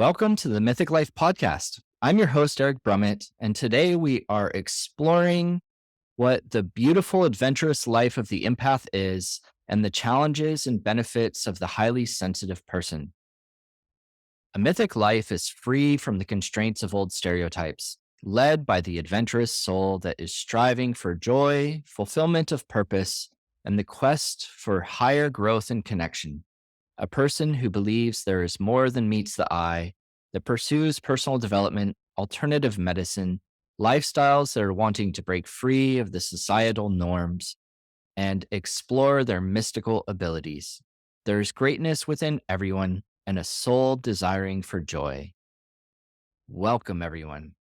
Welcome to the Mythic Life Podcast. I'm your host, Eric Brumett, and today we are exploring what the beautiful, adventurous life of the empath is and the challenges and benefits of the highly sensitive person. A mythic life is free from the constraints of old stereotypes, led by the adventurous soul that is striving for joy, fulfillment of purpose, and the quest for higher growth and connection. A person who believes there is more than meets the eye, that pursues personal development, alternative medicine, lifestyles that are wanting to break free of the societal norms and explore their mystical abilities. There's greatness within everyone and a soul desiring for joy. Welcome, everyone.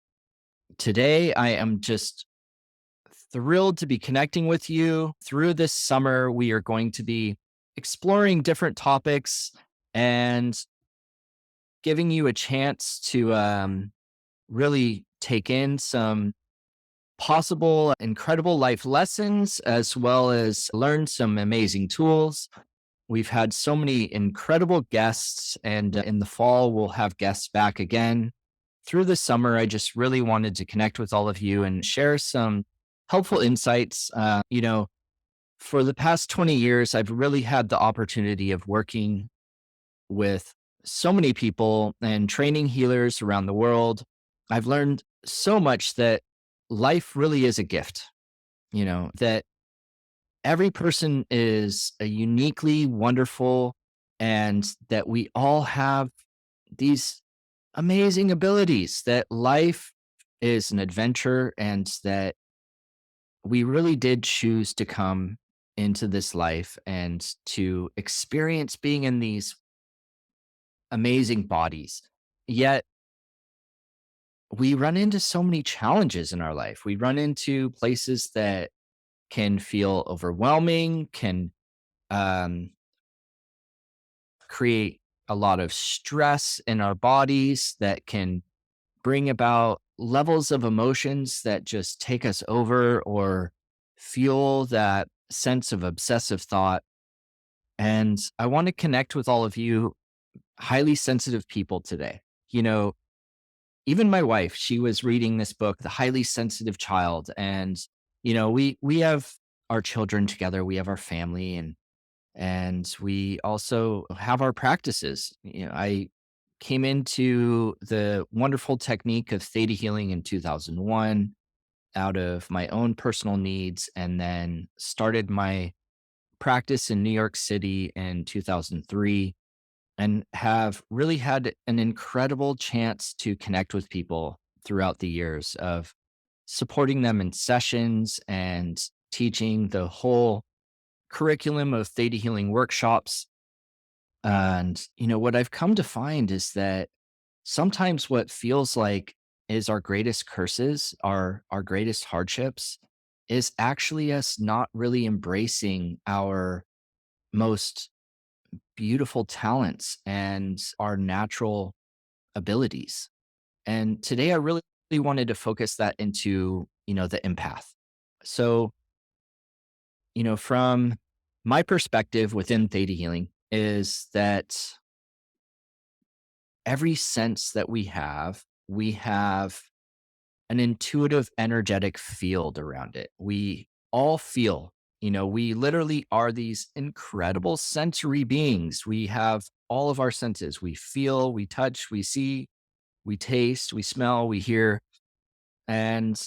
Today, I am just thrilled to be connecting with you. Through this summer, we are going to be exploring different topics and giving you a chance to really take in some possible incredible life lessons as well as learn some amazing tools. We've had so many incredible guests, and in the fall, we'll have guests back again. Through the summer, I just really wanted to connect with all of you and share some helpful insights. For the past 20 years, I've really had the opportunity of working with so many people and training healers around the world. I've learned so much that life really is a gift, that every person is a uniquely wonderful and that we all have these amazing abilities, that life is an adventure and that we really did choose to come into this life and to experience being in these amazing bodies. Yet we run into so many challenges in our life. We run into places that can feel overwhelming, can um, create a lot of stress in our bodies, that can bring about levels of emotions that just take us over or fuel that sense of obsessive thought. And I want to connect with all of you highly sensitive people today. Even my wife, she was reading this book, The Highly Sensitive Child. And, we have our children together, we have our family, and we also have our practices. I came into the wonderful technique of theta healing in 2001 out of my own personal needs, and then started my practice in New York City in 2003 and have really had an incredible chance to connect with people throughout the years of supporting them in sessions and teaching the whole curriculum of theta healing workshops. And, what I've come to find is that sometimes what feels like is our greatest curses, our greatest hardships, is actually us not really embracing our most beautiful talents and our natural abilities. And today I really wanted to focus that into, the empath. So, from my perspective within theta healing is that every sense that we have an intuitive, energetic field around it. We all feel, we literally are these incredible sensory beings. We have all of our senses. We feel, we touch, we see, we taste, we smell, we hear. And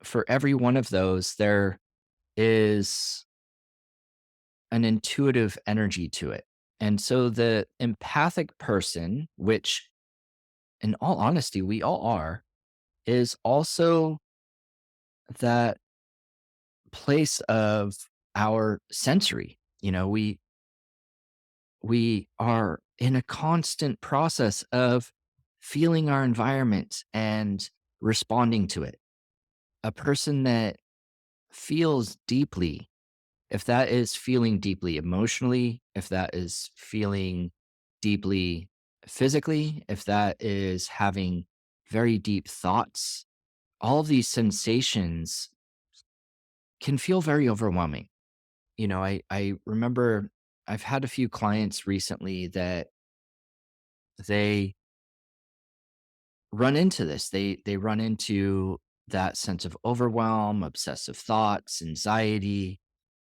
for every one of those, there is an intuitive energy to it. And so the empathic person, which in all honesty, we all are, is also that place of our sensory. We are in a constant process of feeling our environment and responding to it. A person that feels deeply, if that is feeling deeply emotionally, if that is feeling deeply physically, if that is having very deep thoughts, all of these sensations can feel very overwhelming. I remember I've had a few clients recently that they run into this. They run into that sense of overwhelm, obsessive thoughts, anxiety,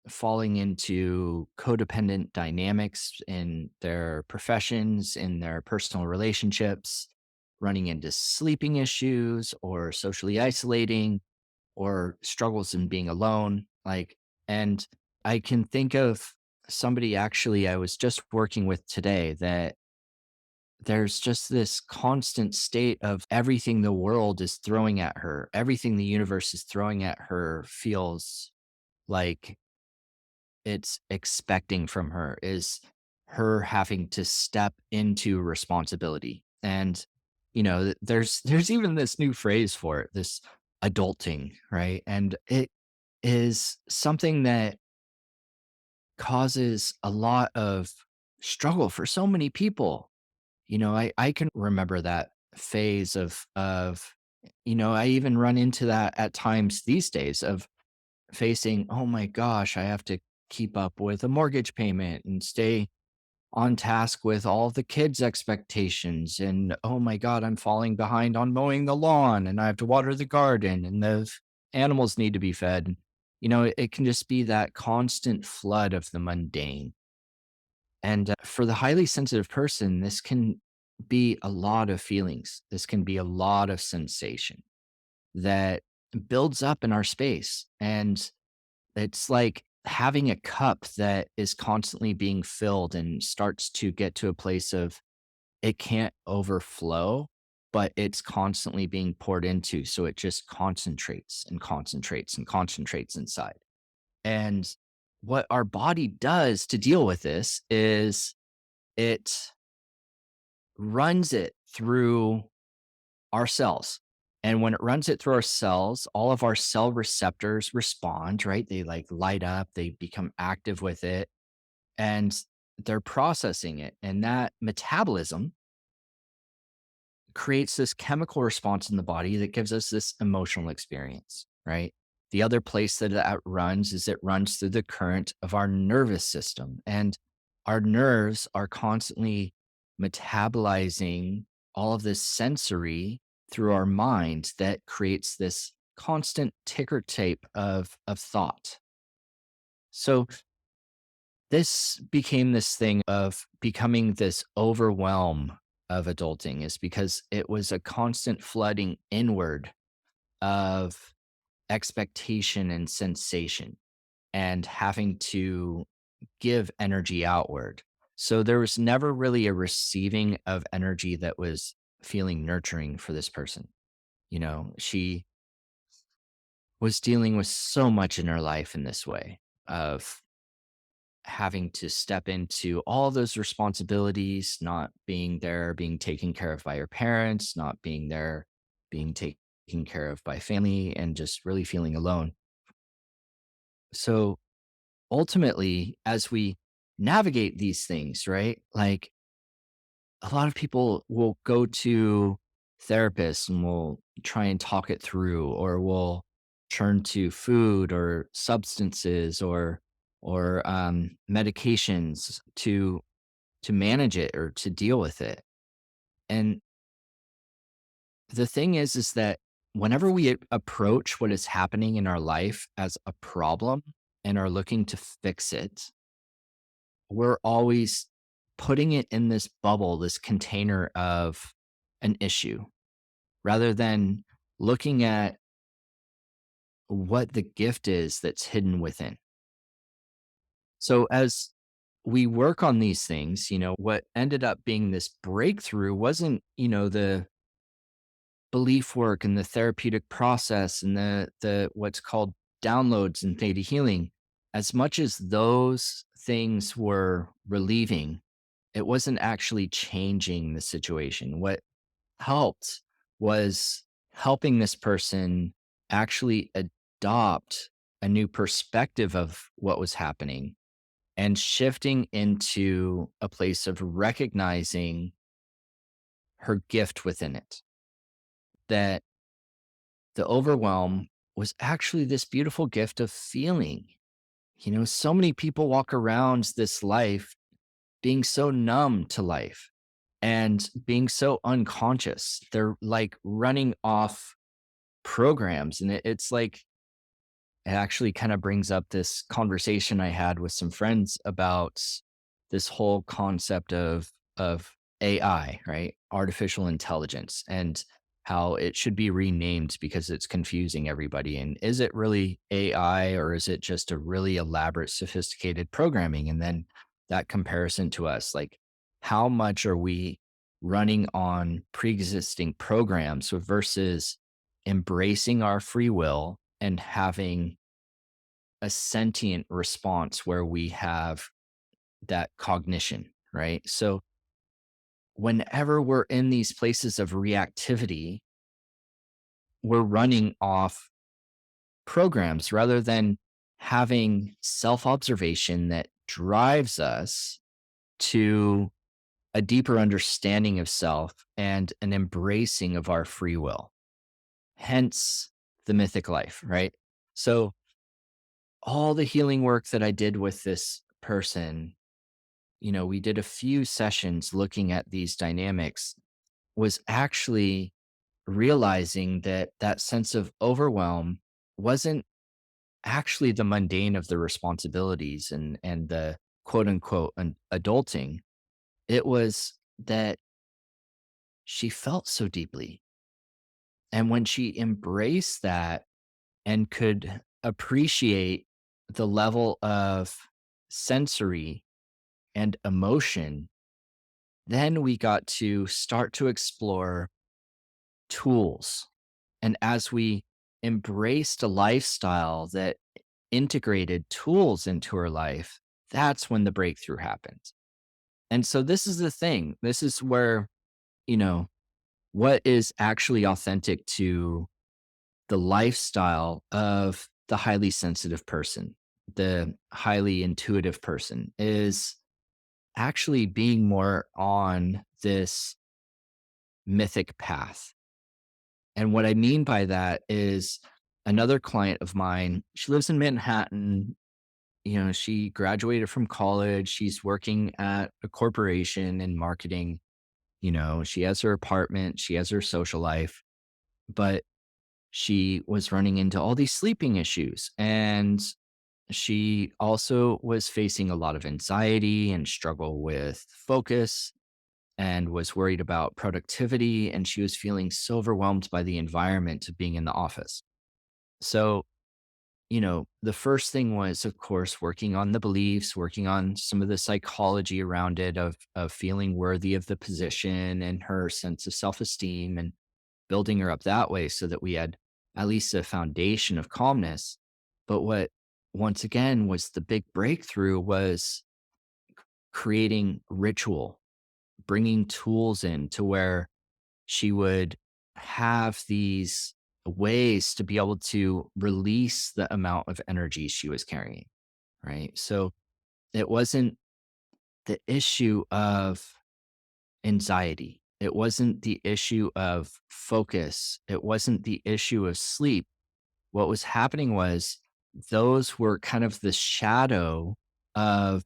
falling into codependent dynamics in their professions, in their personal relationships, running into sleeping issues or socially isolating or struggles in being alone. And I can think of somebody actually I was just working with today that there's just this constant state of everything the world is throwing at her, everything the universe is throwing at her feels like it's expecting from her is her having to step into responsibility. And there's even this new phrase for it, this adulting, right? And it is something that causes a lot of struggle for so many people. I can remember that phase of I even run into that at times these days of facing, oh my gosh, I have to keep up with a mortgage payment and stay on task with all the kids' expectations. And oh my God, I'm falling behind on mowing the lawn and I have to water the garden and the animals need to be fed. It can just be that constant flood of the mundane. And for the highly sensitive person, this can be a lot of feelings. This can be a lot of sensation that builds up in our space. And it's like having a cup that is constantly being filled and starts to get to a place of it can't overflow, but it's constantly being poured into. So it just concentrates and concentrates and concentrates inside. And what our body does to deal with this is it runs it through our cells. And when it runs it through our cells, all of our cell receptors respond, right? They like light up, they become active with it, and they're processing it. And that metabolism creates this chemical response in the body that gives us this emotional experience, right? The other place that that runs is it runs through the current of our nervous system. And our nerves are constantly metabolizing all of this sensory through our mind that creates this constant ticker tape of thought. So this became this thing of becoming this overwhelm of adulting is because it was a constant flooding inward of expectation and sensation and having to give energy outward. So there was never really a receiving of energy that was feeling nurturing for this person. She was dealing with so much in her life in this way of having to step into all those responsibilities, not being there, being taken care of by her parents, not being there, being taken care of by family, and just really feeling alone. So ultimately, as we navigate these things, right? Like a lot of people will go to therapists and will try and talk it through, or will turn to food or substances or medications to manage it or to deal with it. And the thing is that whenever we approach what is happening in our life as a problem and are looking to fix it, we're always putting it in this bubble, this container of an issue, rather than looking at what the gift is that's hidden within. So as we work on these things, what ended up being this breakthrough wasn't, the belief work and the therapeutic process and the what's called downloads and theta healing. As much as those things were relieving, it wasn't actually changing the situation. What helped was helping this person actually adopt a new perspective of what was happening and shifting into a place of recognizing her gift within it. That the overwhelm was actually this beautiful gift of feeling. So many people walk around this life being so numb to life and being so unconscious. They're like running off programs. And it's like, it actually kind of brings up this conversation I had with some friends about this whole concept of AI, right? Artificial intelligence, and how it should be renamed because it's confusing everybody. And is it really AI, or is it just a really elaborate, sophisticated programming? And then that comparison to us, like, how much are we running on pre-existing programs versus embracing our free will and having a sentient response where we have that cognition, right? So whenever we're in these places of reactivity, we're running off programs rather than having self observation that drives us to a deeper understanding of self and an embracing of our free will. Hence the mythic life, right? So all the healing work that I did with this person, we did a few sessions looking at these dynamics, was actually realizing that that sense of overwhelm wasn't actually the mundane of the responsibilities and the quote unquote adulting. It was that she felt so deeply. And when she embraced that and could appreciate the level of sensory and emotion, then we got to start to explore tools. And as we embraced a lifestyle that integrated tools into her life, that's when the breakthrough happened. And so this is the thing. This is where, you know, what is actually authentic to the lifestyle of the highly sensitive person, the highly intuitive person, is actually being more on this mythic path. And what I mean by that is another client of mine, she lives in Manhattan. She graduated from college. She's working at a corporation in marketing. She has her apartment, she has her social life, but she was running into all these sleeping issues. And she also was facing a lot of anxiety and struggle with focus and was worried about productivity. And she was feeling so overwhelmed by the environment of being in the office. So, the first thing was, of course, working on the beliefs, working on some of the psychology around it of feeling worthy of the position and her sense of self-esteem, and building her up that way so that we had at least a foundation of calmness. But what, once again, was the big breakthrough was creating ritual, bringing tools in to where she would have these ways to be able to release the amount of energy she was carrying, right? So it wasn't the issue of anxiety. It wasn't the issue of focus. It wasn't the issue of sleep. What was happening was those were kind of the shadow of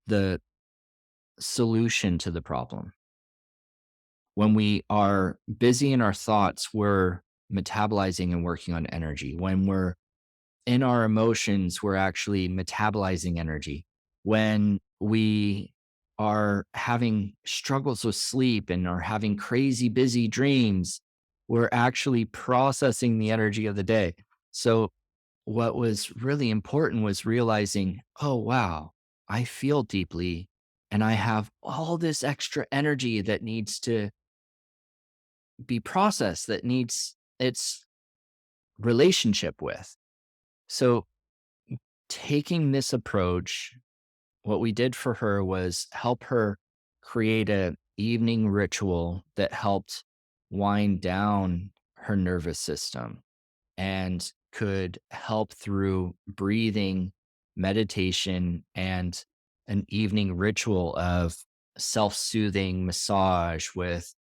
the solution to the problem. When we are busy in our thoughts, we're metabolizing and working on energy. When we're in our emotions, we're actually metabolizing energy. When we are having struggles with sleep and are having crazy busy dreams, we're actually processing the energy of the day. So, what was really important was realizing, oh, wow, I feel deeply and I have all this extra energy that needs to be processed, that needs its relationship with. So, taking this approach, what we did for her was help her create a evening ritual that helped wind down her nervous system and could help through breathing, meditation, and an evening ritual of self-soothing massage with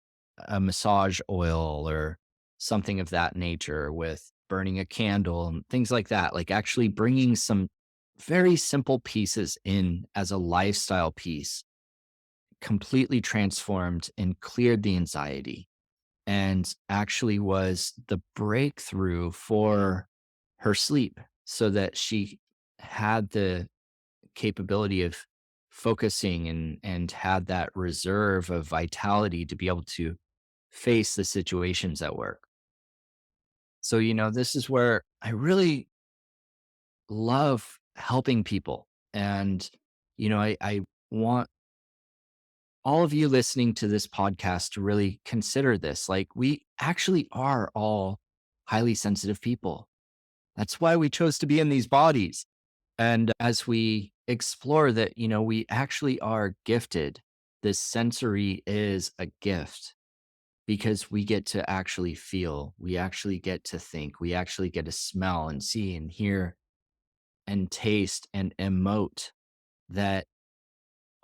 a massage oil or something of that nature, with burning a candle and things like that, like actually bringing some very simple pieces in as a lifestyle piece completely transformed and cleared the anxiety, and actually was the breakthrough for her sleep, so that she had the capability of focusing and had that reserve of vitality to be able to face the situations at work. So, this is where I really love helping people. And, I want all of you listening to this podcast to really consider this. Like, we actually are all highly sensitive people. That's why we chose to be in these bodies. And as we explore that, we actually are gifted. This sensory is a gift because we get to actually feel, we actually get to think, we actually get to smell and see and hear and taste and emote. That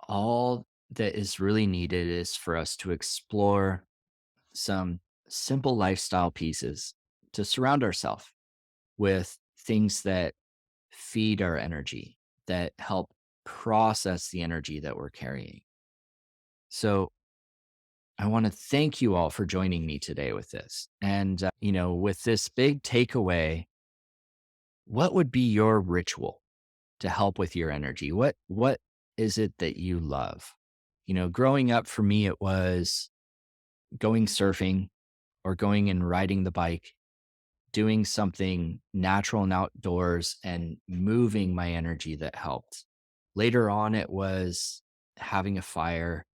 all that is really needed is for us to explore some simple lifestyle pieces to surround ourselves with things that feed our energy, that help process the energy that we're carrying. So I want to thank you all for joining me today with this. And, with this big takeaway, what would be your ritual to help with your energy? What is it that you love? Growing up for me, it was going surfing or going and riding the bike, doing something natural and outdoors and moving my energy that helped. Later on, it was having a fire,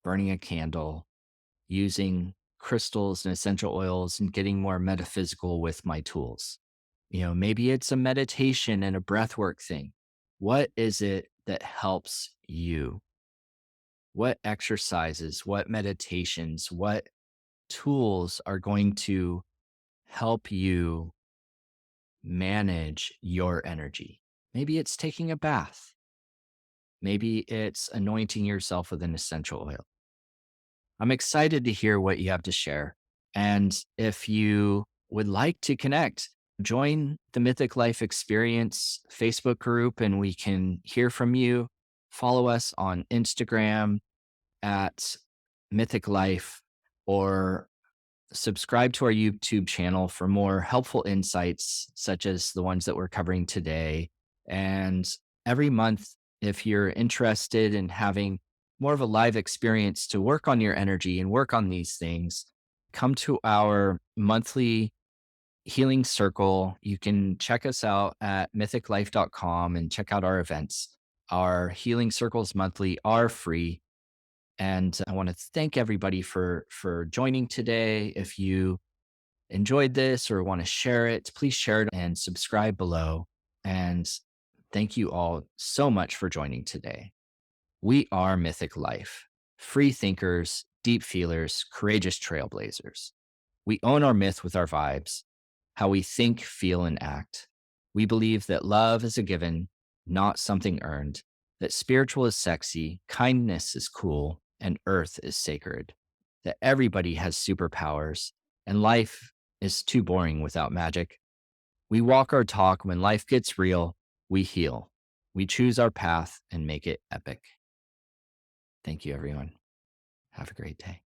burning a candle, using crystals and essential oils, and getting more metaphysical with my tools. Maybe it's a meditation and a breathwork thing. What is it that helps you? What exercises, what meditations, what tools are going to help you manage your energy? Maybe it's taking a bath. Maybe it's anointing yourself with an essential oil. I'm excited to hear what you have to share. And if you would like to connect, join the Mythic Life Experience Facebook group and we can hear from you. Follow us on Instagram at Mythic Life, or subscribe to our YouTube channel for more helpful insights, such as the ones that we're covering today. And every month, if you're interested in having more of a live experience to work on your energy and work on these things, come to our monthly healing circle. You can check us out at mythiclife.com and check out our events. Our healing circles monthly are free. And I want to thank everybody for joining today. If you enjoyed this or want to share it, please share it and subscribe below. And thank you all so much for joining today. We are Mythic Life, free thinkers, deep feelers, courageous trailblazers. We own our myth with our vibes, how we think, feel, and act. We believe that love is a given, not something earned, that spiritual is sexy, kindness is cool, and earth is sacred, that everybody has superpowers, and life is too boring without magic. We walk our talk. When life gets real, we heal. We choose our path and make it epic. Thank you, everyone. Have a great day.